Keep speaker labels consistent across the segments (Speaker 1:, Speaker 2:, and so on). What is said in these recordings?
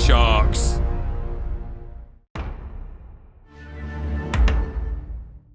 Speaker 1: sharks.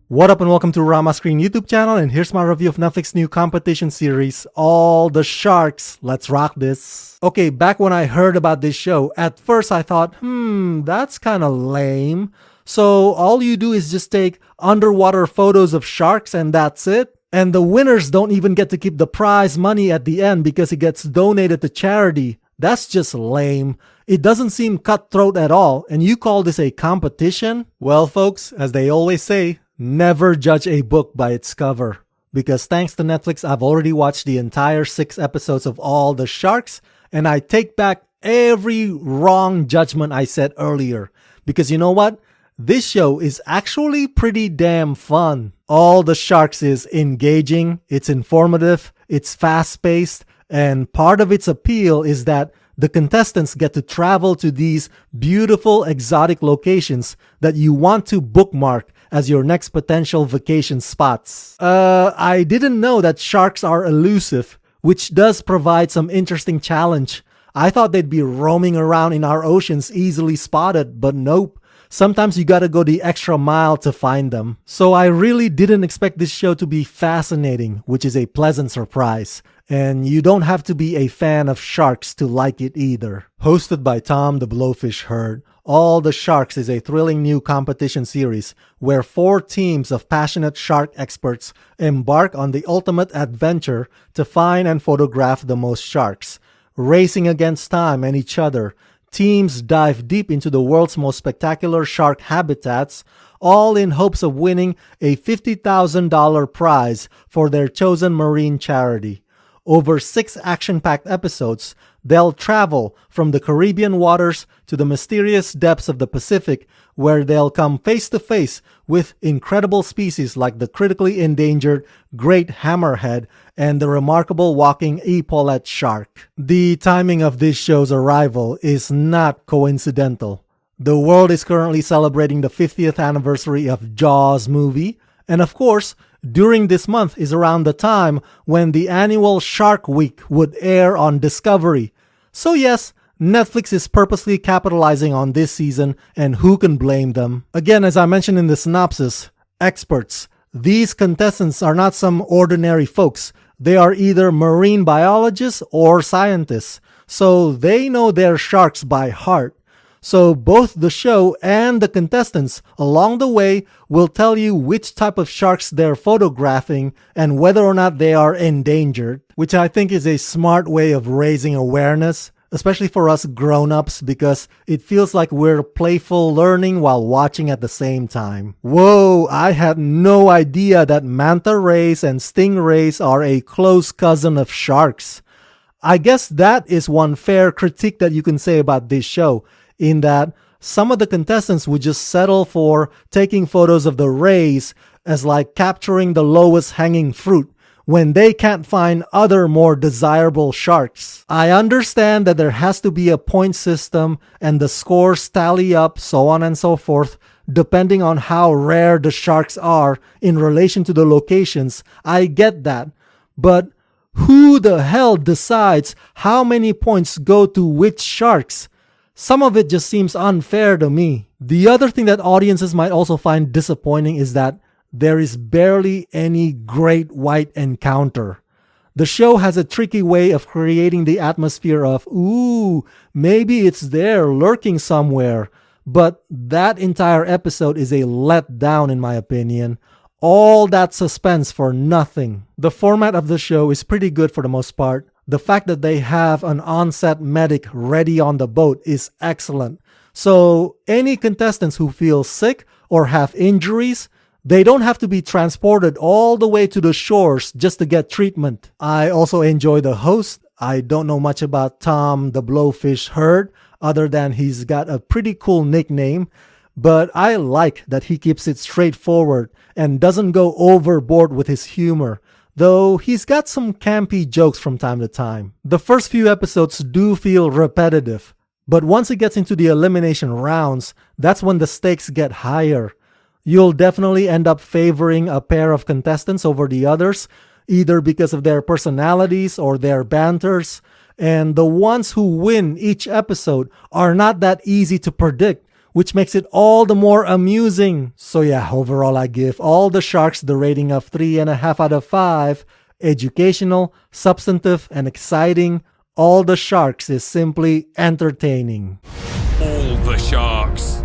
Speaker 2: What up and welcome to Rama Screen YouTube channel, and here's my review of Netflix new competition series, All the Sharks. Let's rock this. Okay, back when I heard about this show, at first I thought, that's kinda lame. So all you do is just take underwater photos of sharks and that's it? And the winners don't even get to keep the prize money at the end because it gets donated to charity. That's just lame. It doesn't seem cutthroat at all, and you call this a competition? Well folks, as they always say, never judge a book by its cover. Because thanks to Netflix, I've already watched the entire 6 episodes of All the Sharks, and I take back every wrong judgment I said earlier. Because you know what? This show is actually pretty damn fun. All the Sharks is engaging, it's informative, it's fast-paced, and part of its appeal is that the contestants get to travel to these beautiful exotic locations that you want to bookmark as your next potential vacation spots. I didn't know that sharks are elusive, which does provide some interesting challenge. I thought they'd be roaming around in our oceans easily spotted, but nope. Sometimes you gotta go the extra mile to find them. So I really didn't expect this show to be fascinating, which is a pleasant surprise. And you don't have to be a fan of sharks to like it either. Hosted by Tom the Blowfish Hurd, All the Sharks is a thrilling new competition series where 4 teams of passionate shark experts embark on the ultimate adventure to find and photograph the most sharks. Racing against time and each other, teams dive deep into the world's most spectacular shark habitats, all in hopes of winning a $50,000 prize for their chosen marine charity. Over 6 action-packed episodes, they'll travel from the Caribbean waters to the mysterious depths of the Pacific, where they'll come face-to-face with incredible species like the critically endangered great hammerhead and the remarkable walking epaulet shark. The timing of this show's arrival is not coincidental. The world is currently celebrating the 50th anniversary of Jaws movie, and of course, during this month is around the time when the annual Shark Week would air on Discovery. So yes, Netflix is purposely capitalizing on this season, and who can blame them? Again, as I mentioned in the synopsis, experts. These contestants are not some ordinary folks. They are either marine biologists or scientists, so they know their sharks by heart. So both the show and the contestants along the way will tell you which type of sharks they're photographing and whether or not they are endangered, which I think is a smart way of raising awareness, especially for us grown-ups, because it feels like we're playful learning while watching at the same time. Whoa, I had no idea that manta rays and stingrays are a close cousin of sharks. I guess that is one fair critique that you can say about this show, in that some of the contestants would just settle for taking photos of the rays as like capturing the lowest hanging fruit when they can't find other more desirable sharks. I understand that there has to be a point system and the scores tally up, so on and so forth, depending on how rare the sharks are in relation to the locations. I get that. But who the hell decides how many points go to which sharks? Some of it just seems unfair to me. The other thing that audiences might also find disappointing is that there is barely any great white encounter. The show has a tricky way of creating the atmosphere of, ooh, maybe it's there lurking somewhere. But that entire episode is a letdown in my opinion. All that suspense for nothing. The format of the show is pretty good for the most part. The fact that they have an on-set medic ready on the boat is excellent. So any contestants who feel sick or have injuries, they don't have to be transported all the way to the shores just to get treatment. I also enjoy the host. I don't know much about Tom the Blowfish Hurd other than he's got a pretty cool nickname. But I like that he keeps it straightforward and doesn't go overboard with his humor, though he's got some campy jokes from time to time. The first few episodes do feel repetitive, but once it gets into the elimination rounds, that's when the stakes get higher. You'll definitely end up favoring a pair of contestants over the others, either because of their personalities or their banters, And the ones who win each episode are not that easy to predict, which makes it all the more amusing. So yeah, overall I give All the Sharks the rating of 3.5 out of 5. Educational, substantive, and exciting. All the Sharks is simply entertaining.
Speaker 1: All the Sharks.